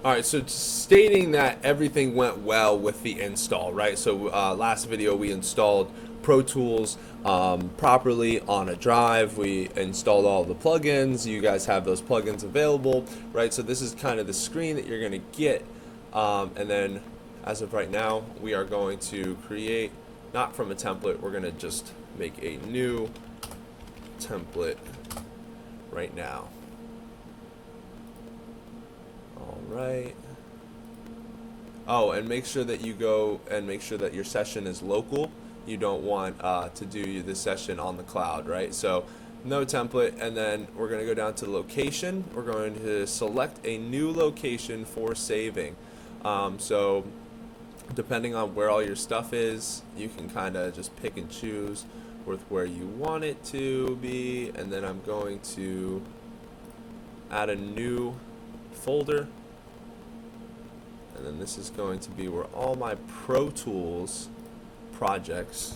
All right, so stating that everything went well with the install, right? So last video we installed Pro Tools properly on a drive. We installed all the plugins. You guys have those plugins available, right? So this is kind of the screen that you're going to get. And then as of right now, we are going to create, not from a template, we're going to just make a new template right now. Right. Oh, and make sure that you go and make sure that your session is local. You don't want to do the session on the cloud, right? So no template, and then we're going to go down to location. We're going to select a new location for saving. So depending on where all your stuff is, you can kind of just pick and choose with where you want it to be. And then I'm going to add a new folder. And then this is going to be where all my Pro Tools projects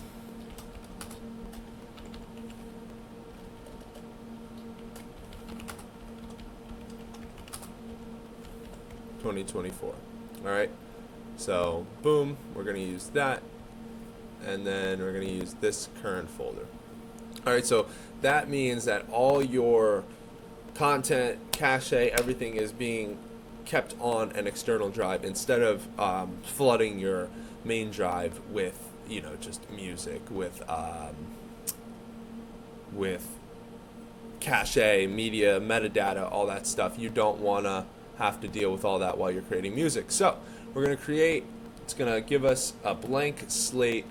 (2024). All right. So boom, we're going to use that, and then we're going to use this current folder. All right. So that means that all your content, cache, everything is being kept on an external drive instead of flooding your main drive with, you know, just music, with cache, media, metadata, all that stuff. You don't want to have to deal with all that while you're creating music. So we're going to create, it's going to give us a blank slate.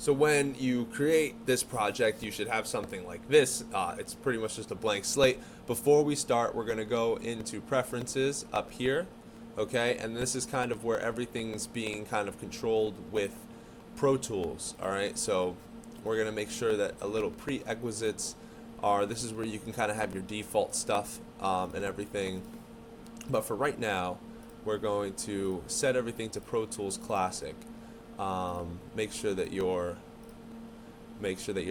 So when you create this project, you should have something like this. It's pretty much just a blank slate. Before we start, we're going to go into preferences up here, okay? And this is kind of where everything's being kind of controlled with Pro Tools, all right? So we're going to make sure that a little prerequisites are, this is where you can kind of have your default stuff and everything. But for right now, we're going to set everything to Pro Tools Classic. Make sure that your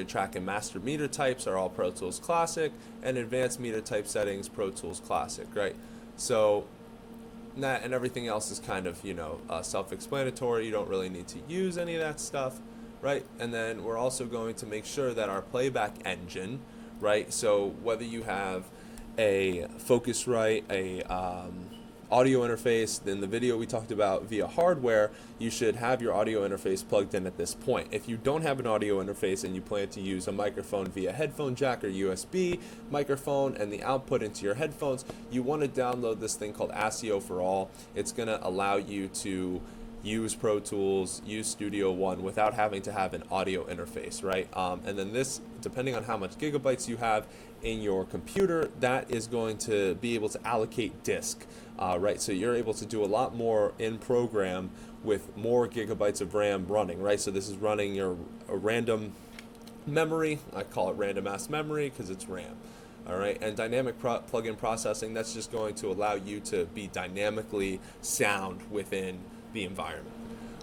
track and master meter types are all Pro Tools Classic, and advanced meter type settings Pro Tools Classic, right? So that and everything else is kind of, you know, self-explanatory. You don't really need to use any of that stuff, right? And then we're also going to make sure that our playback engine, right? So whether you have a Focusrite, a audio interface, then the video we talked about via hardware, you should have your audio interface plugged in at this point. If you don't have an audio interface and you plan to use a microphone via headphone jack or USB microphone and the output into your headphones, you want to download this thing called ASIO for All. It's going to allow you to use Pro Tools, use Studio One without having to have an audio interface, right? And then this, depending on how much gigabytes you have in your computer, that is going to be able to allocate disk, right? So you're able to do a lot more in program with more gigabytes of RAM running, right? So this is running your random memory. I call it random ass memory because it's RAM. All right, and dynamic plug-in processing, that's just going to allow you to be dynamically sound within the environment.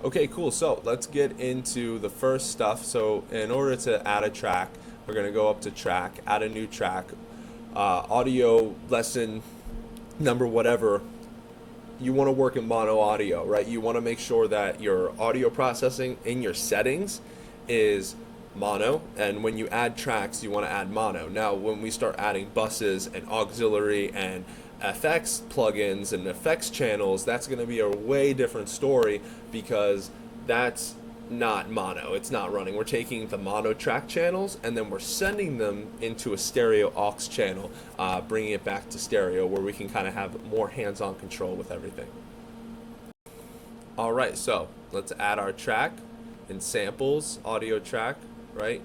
Okay, cool. So let's get into the first stuff. So in order to add a track, we're going to go up to track, add a new track, audio lesson number whatever. You want to work in mono audio, right? You want to make sure that your audio processing in your settings is mono, and when you add tracks, you want to add mono. Now, when we start adding buses and auxiliary and FX plugins and effects channels, that's going to be a way different story because that's not mono. It's not running. We're taking the mono track channels and then we're sending them into a stereo aux channel, bringing it back to stereo where we can kind of have more hands-on control with everything. All right, so let's add our track in samples, audio track, right?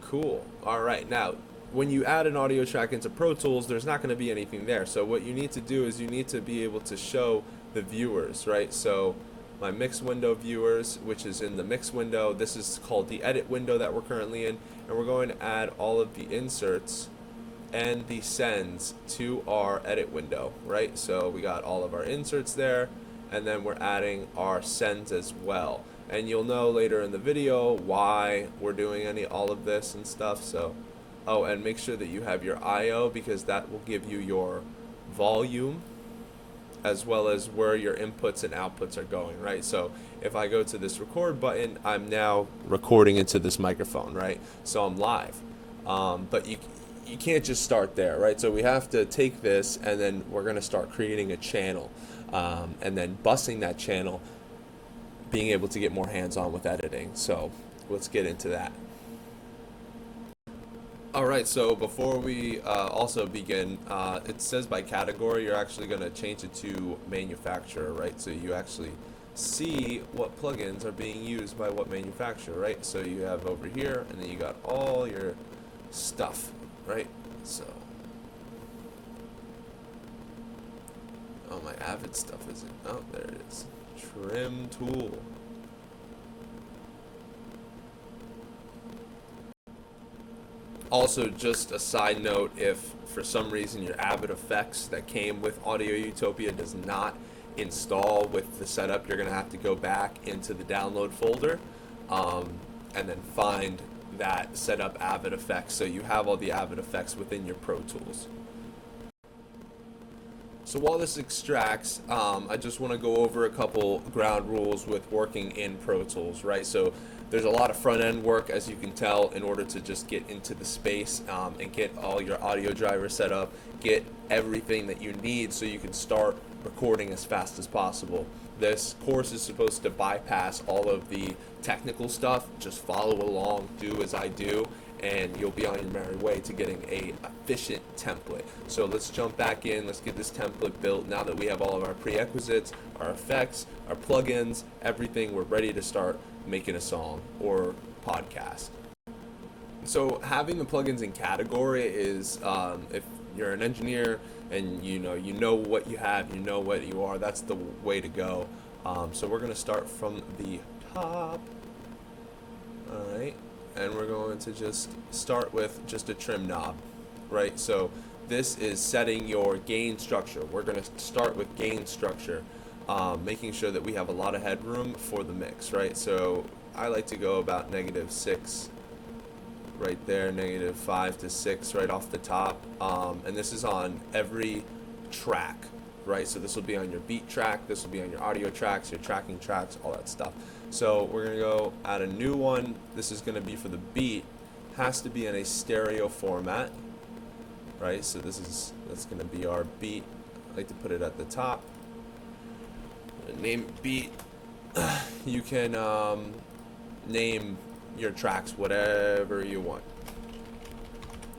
Cool. All right, now when you add an audio track into Pro Tools, there's not going to be anything there. So what you need to do is you need to be able to show the viewers, right? So my mix window viewers, which is in the mix window, this is called the edit window that we're currently in, and we're going to add all of the inserts and the sends to our edit window, right? So we got all of our inserts there, and then we're adding our sends as well. And you'll know later in the video why we're doing all of this and stuff. So Oh, and make sure that you have your I/O, because that will give you your volume as well as where your inputs and outputs are going, right? So if I go to this record button, I'm now recording into this microphone, right? So I'm live. But you can't just start there, right? So we have to take this, and then we're going to start creating a channel, and then busing that channel, being able to get more hands-on with editing. So let's get into that. All right, so before we also begin, it says by category. You're actually going to change it to manufacturer, right? So you actually see what plugins are being used by what manufacturer, right? So you have over here, and then you got all your stuff, right? So, oh, my Avid stuff isn't. Oh, there it is. Trim tool. Also, just a side note, if for some reason your Avid effects that came with Audio Utopia does not install with the setup, you're going to have to go back into the download folder, and then find that setup Avid effects, so you have all the Avid effects within your Pro Tools. So while this extracts, I just want to go over a couple ground rules with working in Pro Tools, right? So there's a lot of front end work, as you can tell, in order to just get into the space, and get all your audio drivers set up, get everything that you need so you can start recording as fast as possible. This course is supposed to bypass all of the technical stuff. Just follow along, do as I do, and you'll be on your merry way to getting a efficient template. So let's jump back in, let's get this template built. Now that we have all of our prerequisites, our effects, our plugins, everything, we're ready to start making a song or podcast. So having the plugins in category is, if you're an engineer and you know what you have, you know what you are, that's the way to go. So we're going to start from the top. All right. And we're going to just start with just a trim knob, right? So this is setting your gain structure. We're going to start with gain structure, making sure that we have a lot of headroom for the mix, right? So I like to go about -6 right there, -5 to 6 right off the top, and this is on every track, right? So this will be on your beat track, this will be on your audio tracks, your tracking tracks, all that stuff. So we're going to go add a new one. This is going to be for the beat. Has to be in a stereo format, right? So that's going to be our beat. I like to put it at the top. Name it beat. You can name your tracks whatever you want.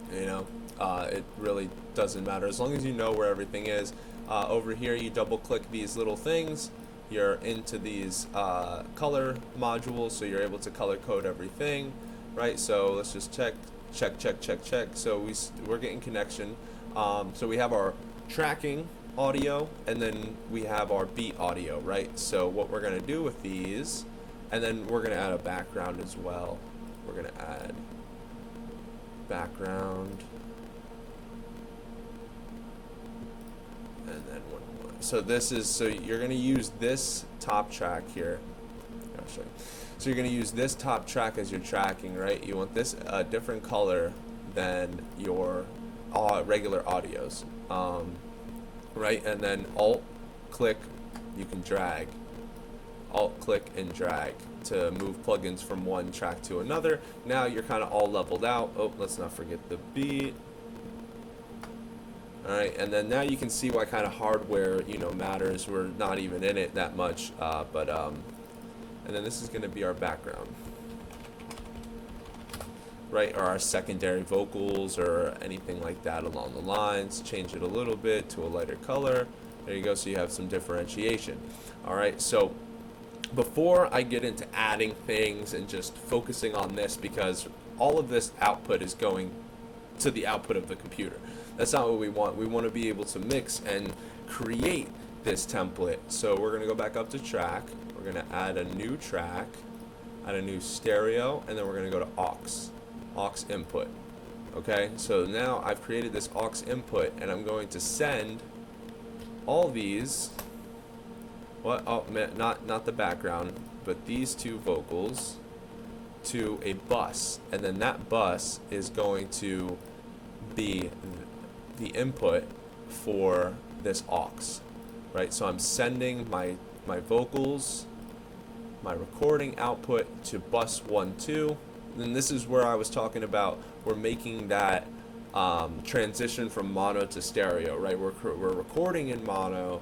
It really doesn't matter as long as you know where everything is. Over here, you double click these little things. You're into these color modules, so you're able to color code everything, right? So let's just check. So we're getting connection. So we have our tracking audio, and then we have our beat audio, right? So what we're going to do with these, and then we're going to add a background as well. We're going to add background, and then one more. So you're going to use this top track here. I'll show you. So you're going to use this top track as your tracking, right? You want this a different color than your regular audios, right? And then Alt click, you can drag. Alt click and drag to move plugins from one track to another. Now you're kind of all leveled out. Oh, let's not forget the beat. Alright, and then now you can see why kind of hardware, matters. We're not even in it that much, and then this is going to be our background, right, or our secondary vocals or anything like that along the lines. Change it a little bit to a lighter color. There you go, so you have some differentiation. Alright, so before I get into adding things and just focusing on this, because all of this output is going to the output of the computer. That's not what we want. We want to be able to mix and create this template. So we're going to go back up to track. We're going to add a new track, add a new stereo, and then we're going to go to aux input. Okay, so now I've created this aux input, and I'm going to send all these, not the background, but these two vocals to a bus, and then that bus is going to be the input for this aux, right? So I'm sending my vocals, my recording output to bus 1, 2. And this is where I was talking about we're making that transition from mono to stereo, right? We're recording in mono,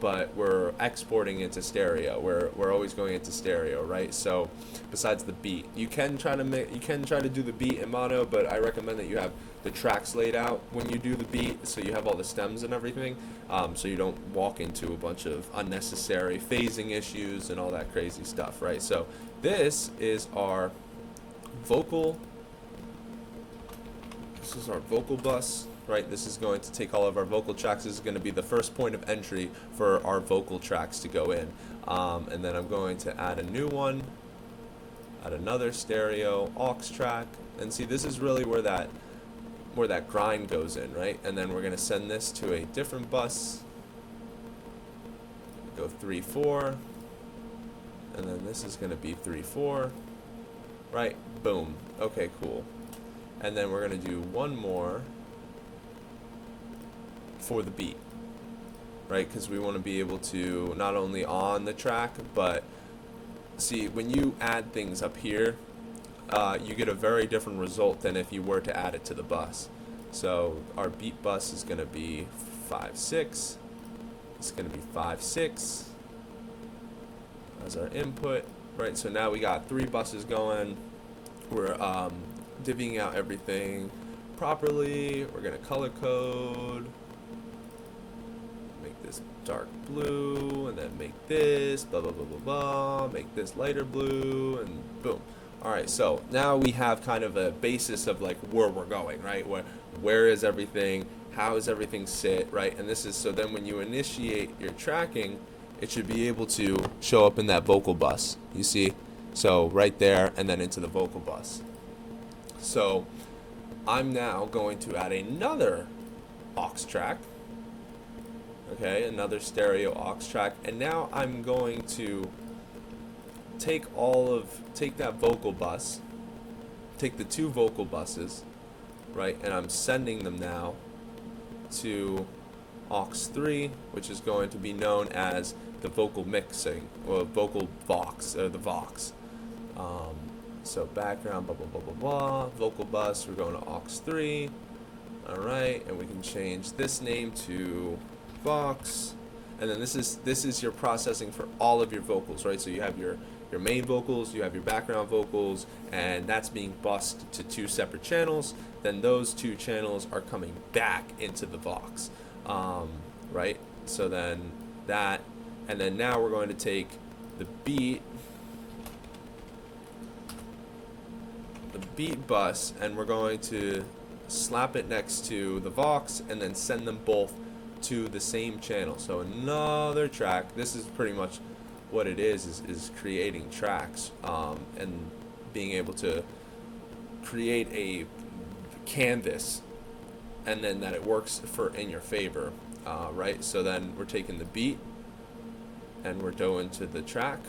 but we're exporting into stereo. We're always going into stereo, right? So besides the beat, you can try to do the beat in mono, but I recommend that you have the tracks laid out when you do the beat, so you have all the stems and everything, so you don't walk into a bunch of unnecessary phasing issues and all that crazy stuff, right? So this is our vocal bus, right? This is going to take all of our vocal tracks. This is going to be the first point of entry for our vocal tracks to go in, and then I'm going to add a new one, add another stereo aux track, and see, this is really where that grind goes in, right? And then we're going to send this to a different bus, go 3, 4, and then this is going to be 3, 4, right? Boom. Okay, cool. And then we're going to do one more for the beat, right? Because we want to be able to not only on the track, but see, when you add things up here, you get a very different result than if you were to add it to the bus. So our beat bus is going to be 5, 6. It's going to be 5, 6 as our input, right? So now we got 3 buses going. We're divvying out everything properly. We're going to color code, make this dark blue, and then make this blah blah blah blah blah, make this lighter blue, and boom. Alright, so now we have kind of a basis of like where we're going, right? Where is everything? How does everything sit, right? And this is, so then when you initiate your tracking, it should be able to show up in that vocal bus, you see? So right there, and then into the vocal bus. So I'm now going to add another aux track, okay, another stereo aux track, and now I'm going to take that vocal bus, take the 2 vocal buses, right, and I'm sending them now to aux 3, which is going to be known as the vocal mixing, or vocal vox, or the vox. So background, blah, blah, blah, blah, blah, vocal bus, we're going to aux 3, alright, and we can change this name to vox, and then this is your processing for all of your vocals, right? So you have your main vocals, you have your background vocals, and that's being bused to 2 separate channels. Then those 2 channels are coming back into the vox, right? So then that, and then now we're going to take the beat bus, and we're going to slap it next to the vox, and then send them both to the same channel. So another track. This is pretty much what it is creating tracks, and being able to create a canvas, and then that it works in your favor, right? So then we're taking the beat, and we're going to the track.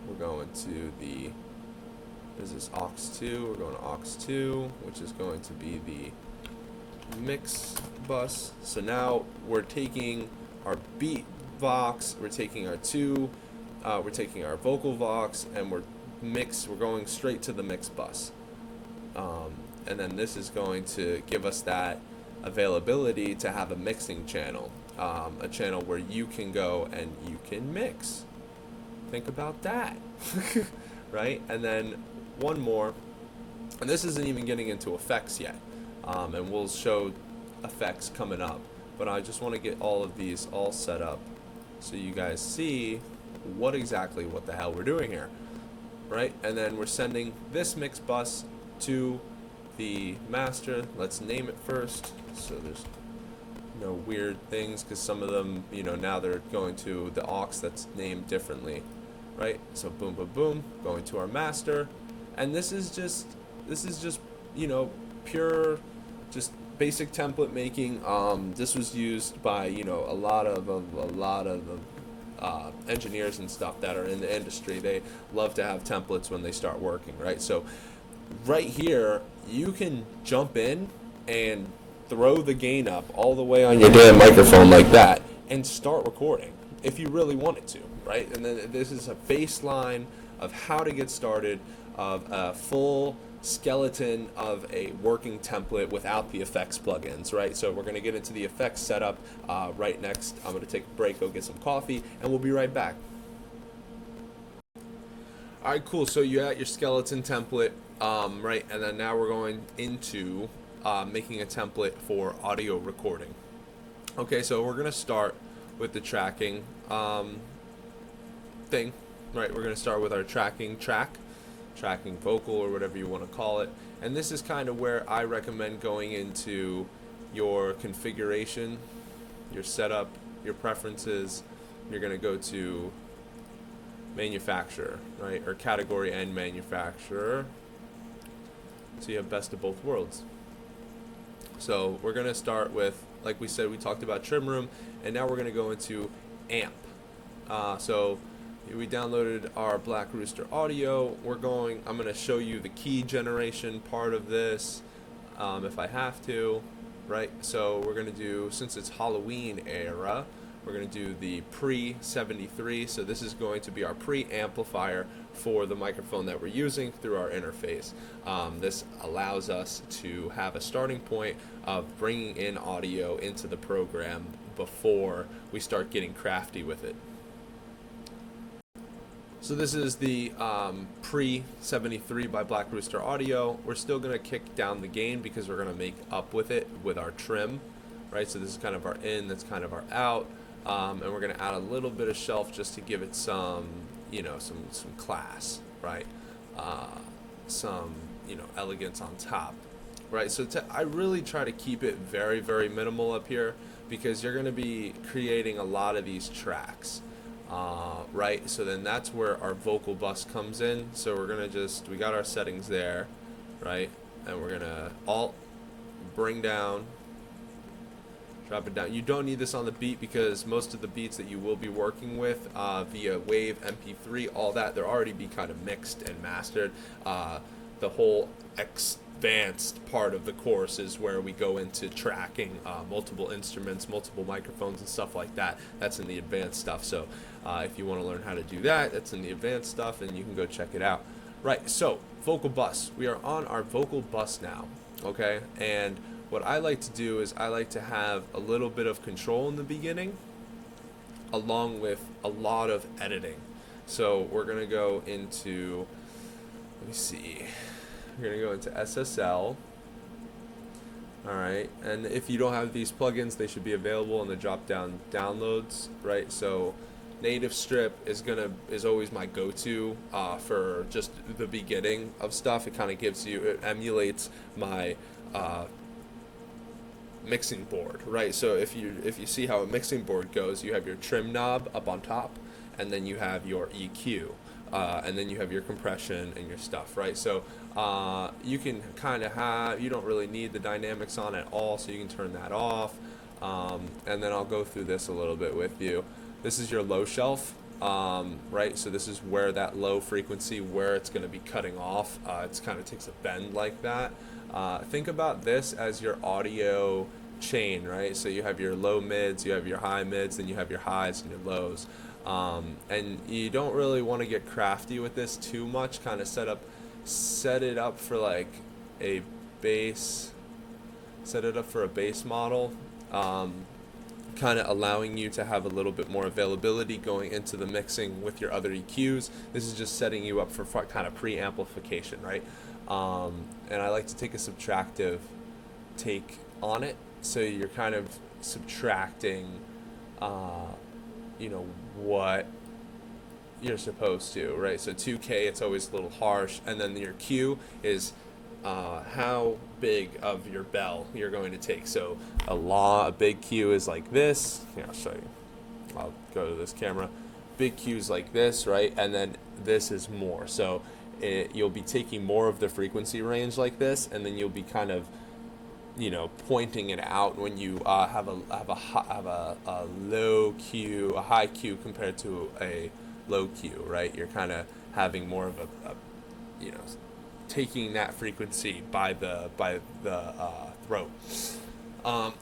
We're going to the, this is aux 2. We're going to aux 2, which is going to be the mix bus. So now we're taking our beat vox, we're taking our we're taking our vocal vox, and we're going straight to the mix bus, and then this is going to give us that availability to have a mixing channel, a channel where you can go and you can mix. Think about that. Right? And then one more, and this isn't even getting into effects yet, and we'll show effects coming up, but I just want to get all of these all set up so you guys see what the hell we're doing here, right? And then we're sending this mix bus to the master. Let's name it first, so there's no weird things, because some of them, now they're going to the aux that's named differently, right? So boom, boom, boom, going to our master, and this is just pure, just basic template making. This was used by a lot of engineers and stuff that are in the industry, they love to have templates when they start working, right? So right here, you can jump in and throw the gain up all the way on your damn microphone like that and start recording if you really wanted to, right? And then this is a baseline of how to get started, of a full skeleton of a working template without the effects plugins, right? So we're going to get into the effects setup right next. I'm going to take a break, go get some coffee, and we'll be right back. All right, cool. So you got your skeleton template, right? And then now we're going into making a template for audio recording. Okay, so we're going to start with the tracking thing, right? We're going to start with our tracking vocal, or whatever you want to call it. And this is kind of where I recommend going into your configuration, your setup, your preferences. You're going to go to manufacturer, right? Or category and manufacturer. So you have best of both worlds. So we're going to start with, like we said, we talked about trim room, and now we're going to go into amp. So we downloaded our Black Rooster audio. I'm going to show you the key generation part of this if I have to, right? So we're going to do, since it's Halloween era, we're going to do the pre-73. So this is going to be our pre-amplifier for the microphone that we're using through our interface. This allows us to have a starting point of bringing in audio into the program before we start getting crafty with it. So this is the pre-73 by Black Rooster Audio. We're still going to kick down the gain because we're going to make up with it with our trim, right? So this is kind of our in, that's kind of our out. And we're going to add a little bit of shelf just to give it some, some class, right? Some, elegance on top, right? So I really try to keep it very, very minimal up here because you're going to be creating a lot of these tracks. Right, so then that's where our vocal bus comes in. So we're gonna we got our settings there, right, and we're gonna alt, bring down, drop it down. You don't need this on the beat because most of the beats that you will be working with via Wave, MP3, all that, they'll already be kind of mixed and mastered. The whole advanced part of the course is where we go into tracking multiple instruments, multiple microphones and stuff like that. That's in the advanced stuff. So if you want to learn how to do that, that's in the advanced stuff, and you can go check it out. Right, so vocal bus. We are on our vocal bus now, okay? And what I like to do is I like to have a little bit of control in the beginning along with a lot of editing. So we're going to go into, let me see, we're going to go into SSL. All right, and if you don't have these plugins, they should be available in the drop-down downloads, right? So Native Strip is always my go-to for just the beginning of stuff. It kind of it emulates my mixing board, right? So if you see how a mixing board goes, you have your trim knob up on top, and then you have your EQ, and then you have your compression and your stuff, right? So you can kind of you don't really need the dynamics on at all, so you can turn that off. And then I'll go through this a little bit with you. This is your low shelf, right? So this is where that low frequency, where it's going to be cutting off. It kind of takes a bend like that. Think about this as your audio chain, right? So you have your low mids, you have your high mids, then you have your highs and your lows. And you don't really want to get crafty with this too much. Kind of set it up for like a bass. Set it up for a bass model. Kind of allowing you to have a little bit more availability going into the mixing with your other EQs. This is just setting you up for kind of pre-amplification, right? And I like to take a subtractive take on it. So you're kind of subtracting, what you're supposed to, right? So 2K, it's always a little harsh. And then your Q is how big of your bell you're going to take. So a big Q is like this. Here, I'll show you. I'll go to this camera. Big Q is like this, right? And then this is more. So you'll be taking more of the frequency range like this, and then you'll be kind of pointing it out when you have a low Q, a high Q compared to a low Q, right? You're kind of having more of a you know taking that frequency by the throat. Um,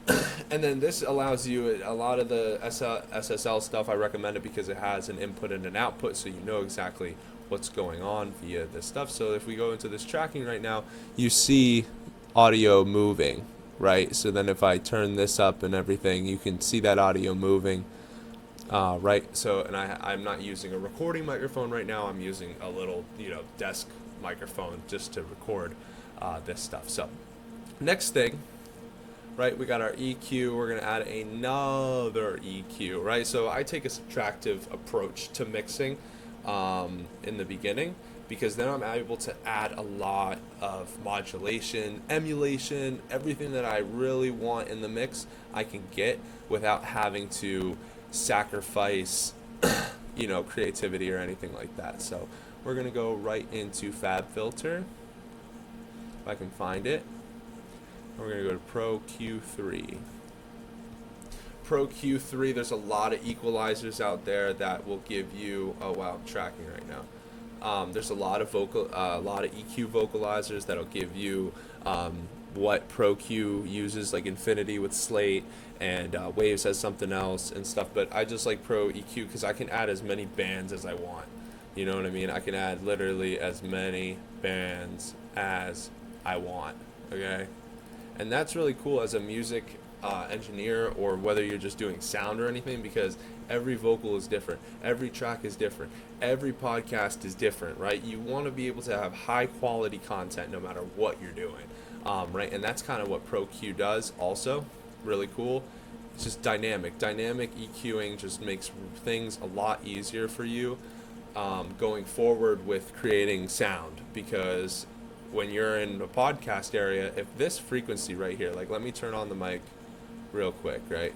and then this allows you a lot of the SSL stuff. I recommend it because it has an input and an output, so you know exactly what's going on via this stuff. So if we go into this tracking right now, you see audio moving, right? So then if I turn this up and everything, you can see that audio moving, right? So, and I'm not using a recording microphone right now. I'm using a little, desk microphone just to record this stuff. So next thing, right, we got our EQ. We're going to add another EQ, right? So I take a subtractive approach to mixing in the beginning, because then I'm able to add a lot of modulation, emulation, everything that I really want in the mix I can get without having to sacrifice, creativity or anything like that. So we're going to go right into FabFilter, if I can find it. We're going to go to Pro Q3. Pro Q3, there's a lot of equalizers out there that will give you, oh wow, I'm tracking right now. There's a lot of EQ vocalizers that'll give you what Pro Q uses, like Infinity with Slate, and Waves has something else and stuff. But I just like Pro EQ because I can add as many bands as I want. You know what I mean? I can add literally as many bands as I want. Okay, and that's really cool as a music engineer, or whether you're just doing sound or anything, because every vocal is different, every track is different, every podcast is different, right? You want to be able to have high quality content no matter what you're doing, right? And that's kind of what Pro Q does also. Really cool. It's just dynamic EQing just makes things a lot easier for you going forward with creating sound, because when you're in a podcast area, if this frequency right here, like, let me turn on the mic real quick, right?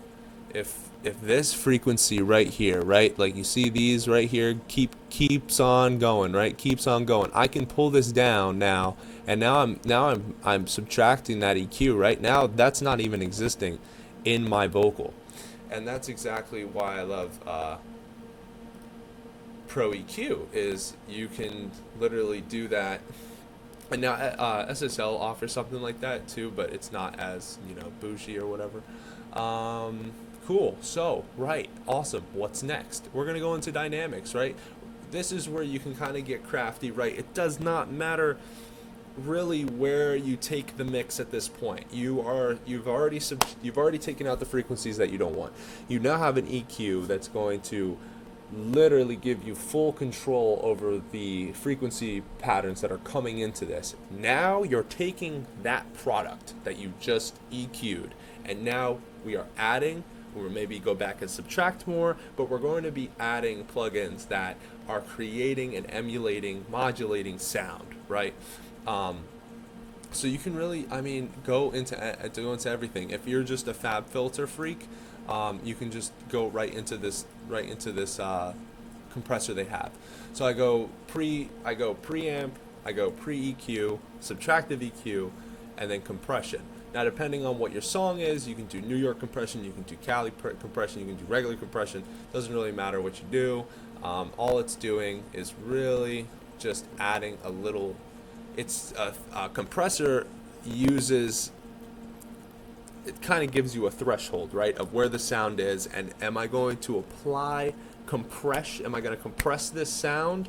If this frequency right here, right, like you see these right here, keeps on going, right? Keeps on going. I can pull this down now, and now I'm subtracting that EQ, right? Now that's not even existing in my vocal. And that's exactly why I love Pro EQ, is you can literally do that. And now SSL offers something like that too, but it's not as, bougie or whatever. Cool. So, right. Awesome. What's next? We're going to go into dynamics, right? This is where you can kind of get crafty, right? It does not matter really where you take the mix at this point. You've already taken out the frequencies that you don't want. You now have an EQ that's going to literally give you full control over the frequency patterns that are coming into this. Now you're taking that product that you just EQ'd, and now we are adding, or maybe go back and subtract more, but we're going to be adding plugins that are creating and emulating, modulating sound, right? So you can really, go into everything. If you're just a FabFilter freak, you can just go right into this compressor they have. So I go preamp, I go pre-EQ, subtractive EQ, and then compression. Now, depending on what your song is, you can do New York compression, you can do Cali compression, you can do regular compression. Doesn't really matter what you do. All it's doing is really just adding a little. It's a compressor uses. It kind of gives you a threshold, right, of where the sound is, and am I going to apply compression? Am I going to compress this sound,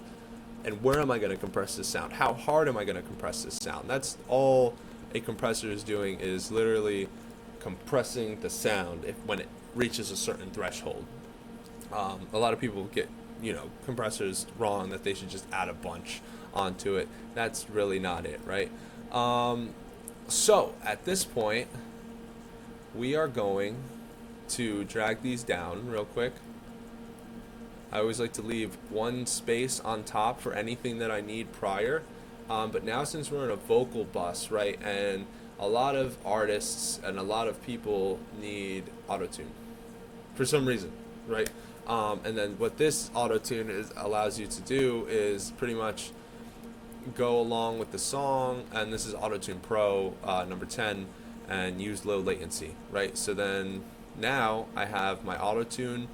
and where am I going to compress this sound? How hard am I going to compress this sound? That's all a compressor is doing, is literally compressing the sound when it reaches a certain threshold. A lot of people get compressors wrong, that they should just add a bunch onto it. That's really not it, right? So at this point, we are going to drag these down real quick. I always like to leave one space on top for anything that I need prior. But now, since we're in a vocal bus, right, and a lot of artists and a lot of people need autotune for some reason, right? And then what this autotune allows you to do is pretty much go along with the song, and this is Autotune Pro number 10. and use low latency, right? So then now I have my auto tune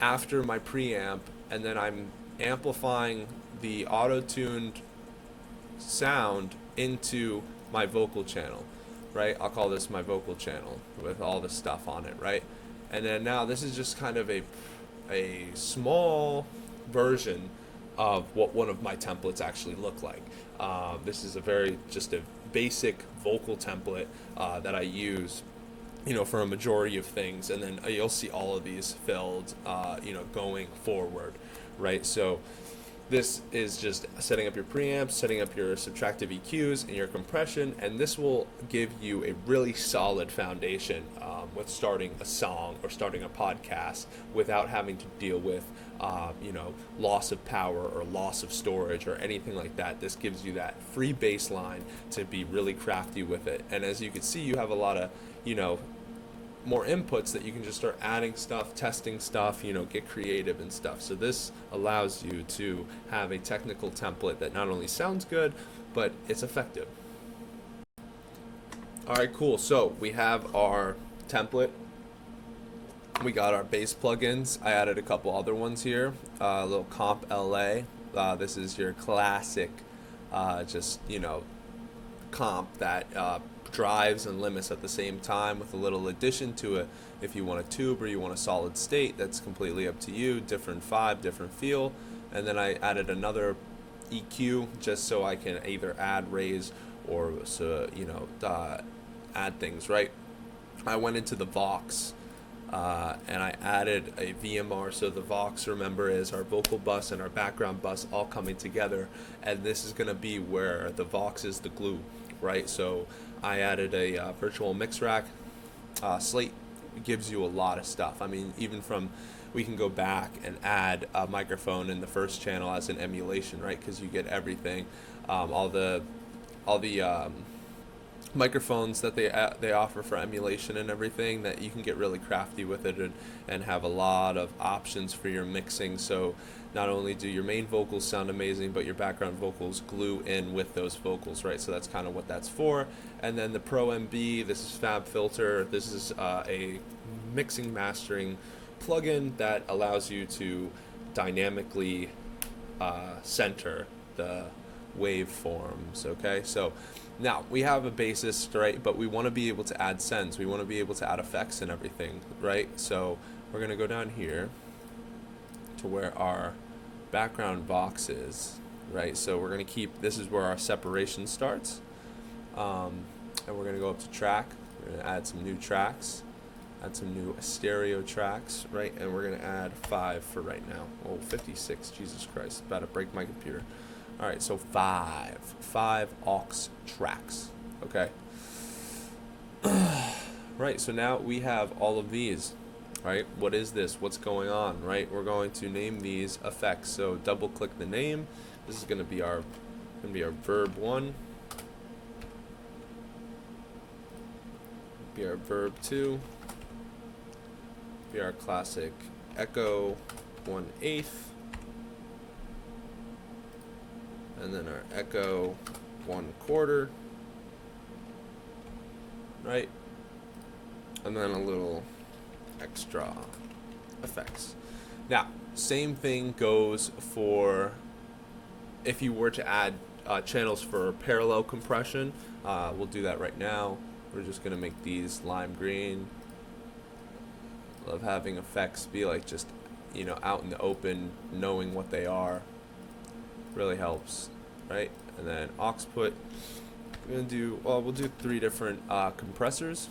after my preamp, and then I'm amplifying the auto tuned sound into my vocal channel, right? I'll call this my vocal channel with all the stuff on it, right? And then now this is just kind of a small version of what one of my templates actually look like. This is just a basic vocal template that I use, for a majority of things, and then you'll see all of these filled, going forward, right? So this is just setting up your preamps, setting up your subtractive EQs and your compression, and this will give you a really solid foundation with starting a song or starting a podcast without having to deal with, loss of power or loss of storage or anything like that. This gives you that free baseline to be really crafty with it. And as you can see, you have a lot of, more inputs that you can just start adding stuff, testing stuff, get creative and stuff. So this allows you to have a technical template that not only sounds good, but it's effective. All right, cool. So we have our template. We got our bass plugins. I added a couple other ones here. A little comp LA. This is your classic, comp that drives and limits at the same time, with a little addition to it. If you want a tube or you want a solid state, that's completely up to you. Different vibe, different feel. And then I added another EQ just so I can either add, raise, or add things, right? I went into the Vox and I added a VMR. So the Vox, remember, is our vocal bus and our background bus all coming together, and this is going to be where the Vox is the glue, right? So I added a virtual mix rack. Slate gives you a lot of stuff. I mean, we can go back and add a microphone in the first channel as an emulation, right? Because you get everything, all the microphones that they offer for emulation and everything, that you can get really crafty with it and have a lot of options for your mixing. So not only do your main vocals sound amazing, but your background vocals glue in with those vocals, right? So that's kind of what that's for. And then the Pro MB, this is Fab Filter. This is a mixing mastering plugin that allows you to dynamically center the waveforms, okay? So now we have a bassist, right? But we want to be able to add sends. We want to be able to add effects and everything, right? So we're going to go down here to where our background box is, right? So we're going to keep, this is where our separation starts. And we're going to go up to track. We're going to add some new tracks, add some new stereo tracks, right? And we're going to add 5 for right now. Oh, 56, Jesus Christ, about to break my computer. All right, so 5 aux tracks, okay? Right, so now we have all of these, right? What is this? What's going on, right? We're going to name these effects. So double click the name. This is going to be our verb 1. Be our verb 2. Be our classic echo 1/8. And then our echo 1/4, right? And then a little extra effects. Now, same thing goes for if you were to add channels for parallel compression. We'll do that right now. We're just gonna make these lime green. Love having effects be like just, out in the open, knowing what they are. Really helps, right? And then aux put, we'll do 3 different compressors.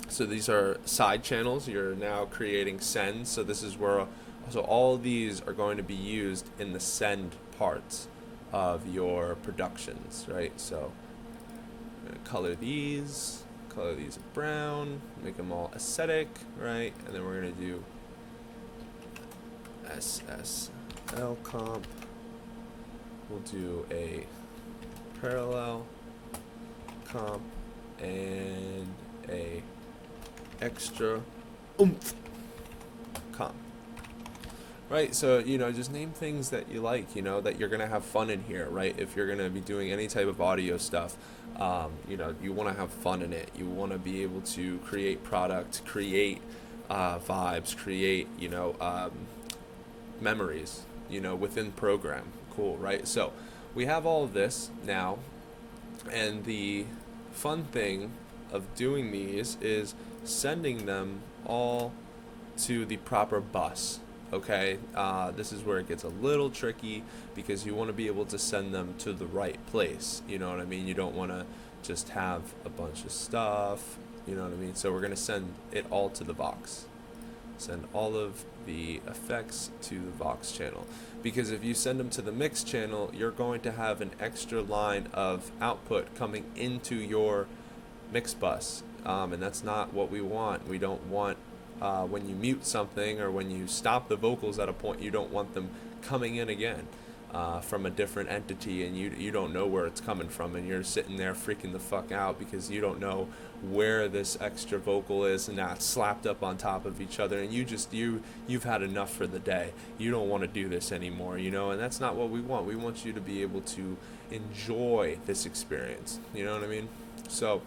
So these are side channels. You're now creating sends. So this is where, so all of these are going to be used in the send parts of your productions, right? So I'm gonna color these brown, make them all aesthetic, right? And then we're gonna do SSL comp. We'll do a parallel comp and a extra oomph comp. right? So, you know, just name things that you like, you know, that you're going to have fun in here, right? If you're going to be doing any type of audio stuff, you know, you want to have fun in it. You want to be able to create product, create vibes, create, you know, memories, you know, within program. Cool, right? So we have all of this now, and the fun thing of doing these is sending them all to the proper bus. Okay, this is where it gets a little tricky because you want to be able to send them to the right place. You know what I mean? You don't want to just have a bunch of stuff. You know what I mean? So we're going to send it all to the Vox. Send all of the effects to the Vox channel. Because if you send them to the mix channel, you're going to have an extra line of output coming into your mix bus. And that's not what we want. We don't want when you mute something or when you stop the vocals at a point, you don't want them coming in again from a different entity, and you don't know where it's coming from, and you're sitting there freaking the fuck out because you don't know where this extra vocal is, and now it's slapped up on top of each other, and you've had enough for the day. You don't want to do this anymore, you know, and that's not what we want. We want you to be able to enjoy this experience, you know what I mean? So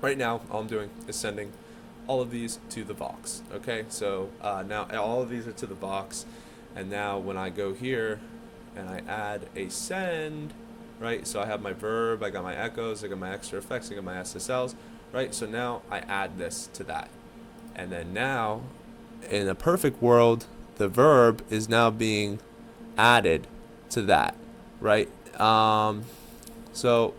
right now all I'm doing is sending all of these to the Vox. Okay, so now all of these are to the Vox, and now when I go here and I add a send, right, so I have my verb, I got my echoes, I got my extra effects, I got my SSLs, right, so now I add this to that, and then now in a perfect world the verb is now being added to that, right? So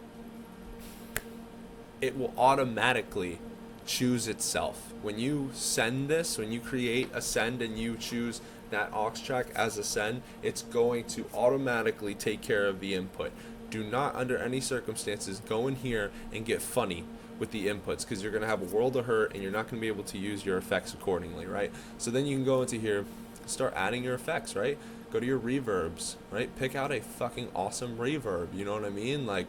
it will automatically choose itself. When you send this, when you create a send and you choose that aux track as a send, it's going to automatically take care of the input. Do not under any circumstances go in here and get funny with the inputs, because you're going to have a world of hurt and you're not going to be able to use your effects accordingly, right? So then you can go into here, start adding your effects, right? Go to your reverbs, right? Pick out a fucking awesome reverb, you know what I mean? Like,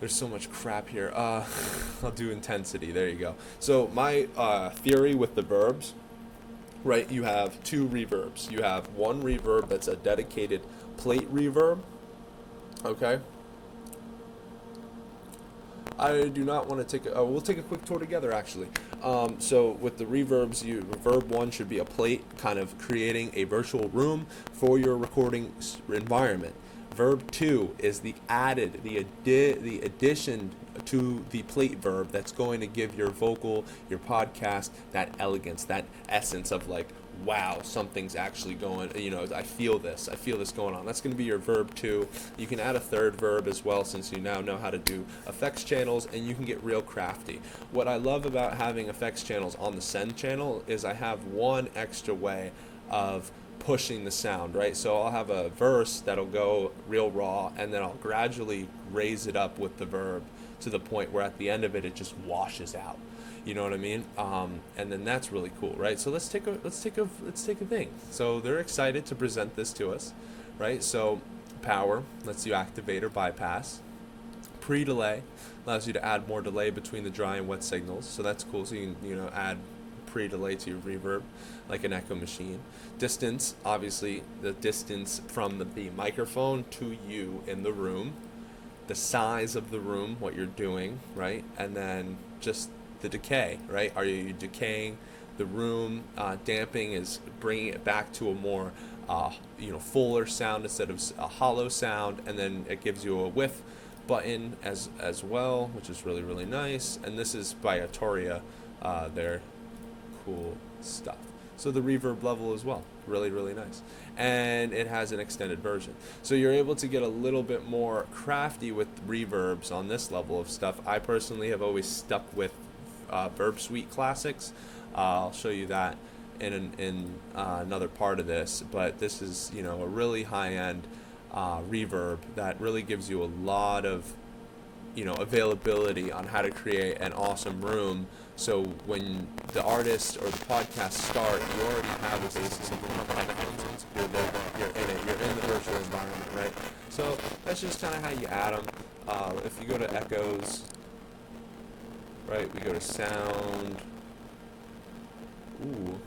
there's so much crap here. I'll do intensity. There you go. So my theory with the verbs, right? You have two reverbs. You have one reverb that's a dedicated plate reverb. Okay. I do not want to take we'll take a quick tour together actually. So with the reverbs, verb 1 should be a plate, kind of creating a virtual room for your recording environment. Verb 2 is the addition to the plate verb that's going to give your vocal, your podcast, that elegance, that essence of like, wow, something's actually going, you know, I feel this going on. That's going to be your verb 2. You can add a third verb as well, since you now know how to do effects channels, and you can get real crafty. What I love about having effects channels on the send channel is I have one extra way of pushing the sound, right? So I'll have a verse that'll go real raw, and then I'll gradually raise it up with the verb to the point where at the end of it, it just washes out. You know what I mean? And then that's really cool, right? So let's take a thing. So they're excited to present this to us, right? So power lets you activate or bypass. Pre-delay allows you to add more delay between the dry and wet signals. So that's cool. So you can add pre-delay to your reverb like an echo machine. Distance, obviously the distance from the microphone to you in the room, the size of the room, what you're doing, right? And then just the decay, right? Are you decaying the room? Damping is bringing it back to a more fuller sound instead of a hollow sound, and then it gives you a width button as well, which is really, really nice. And this is by Arturia. They're cool stuff. So the reverb level as well, really, really nice. And it has an extended version. So you're able to get a little bit more crafty with reverbs on this level of stuff. I personally have always stuck with Verb Suite Classics. I'll show you that in another part of this, but this is a really high-end reverb that really gives you a lot of availability on how to create an awesome room. So when the artist or the podcast start, you already have a basis of microphones. You're there, you're in it, you're in the virtual environment, right? So that's just kind of how you add them. If you go to echoes, right, we go to sound. Ooh.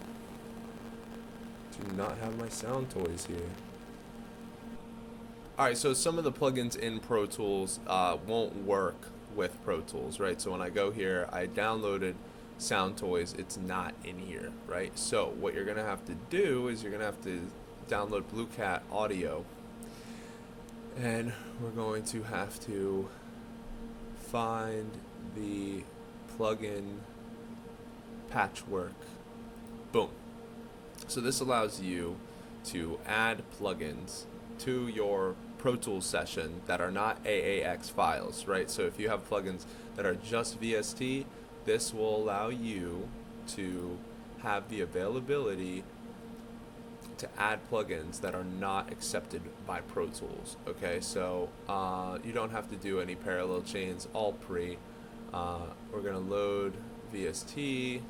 Do not have my sound toys here. Alright, so some of the plugins in Pro Tools won't work with Pro Tools, right? So when I go here, I downloaded Sound Toys, it's not in here, right? So what you're gonna have to do is you're gonna have to download Blue Cat Audio, and we're going to have to find the plugin Patchwork. Boom. So this allows you to add plugins to your Pro Tools session that are not AAX files, right? So if you have plugins that are just VST, this will allow you to have the availability to add plugins that are not accepted by Pro Tools. Okay, so you don't have to do any parallel chains, all pre. We're gonna load VST,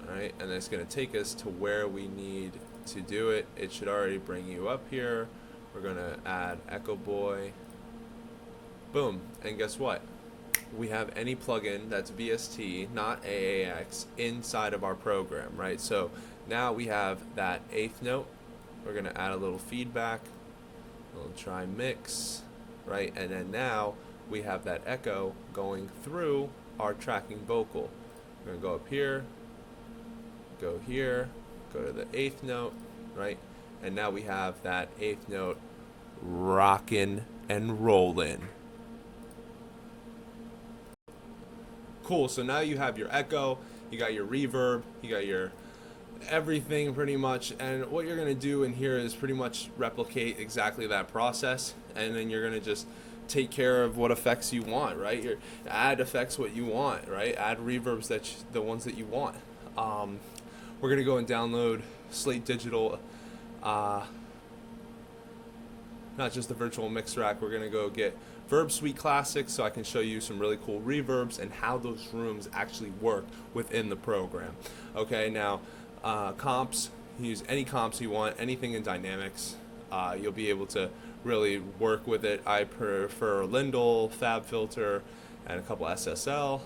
all right, and it's gonna take us to where we need to do it. It should already bring you up here. We're gonna add Echo Boy. Boom, and guess what? We have any plugin that's VST, not AAX, inside of our program, right? So now we have that eighth note. We're gonna add a little feedback, we'll try mix, right? And then now we have that echo going through our tracking vocal. We're gonna go up here, go to the eighth note, right? And now we have that eighth note rockin' and rollin'. Cool, so now you have your echo, you got your reverb, you got your everything pretty much, and what you're gonna do in here is pretty much replicate exactly that process, and then you're gonna just take care of what effects you want, right? Your add effects what you want, right? Add reverbs the ones that you want. We're gonna go and download Slate Digital, not just the virtual mix rack. We're gonna go get Verb Suite Classic so I can show you some really cool reverbs and how those rooms actually work within the program. Okay, now comps, use any comps you want, anything in Dynamics. You'll be able to really work with it. I prefer Lindell, Fab Filter, and a couple SSL.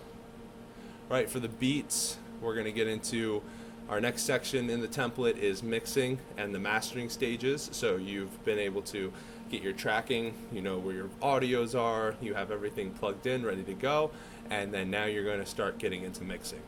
Right, for the beats, we're gonna get into our next section in the template is mixing and the mastering stages. So you've been able to get your tracking, you know where your audios are, you have everything plugged in, ready to go, and then now you're going to start getting into mixing.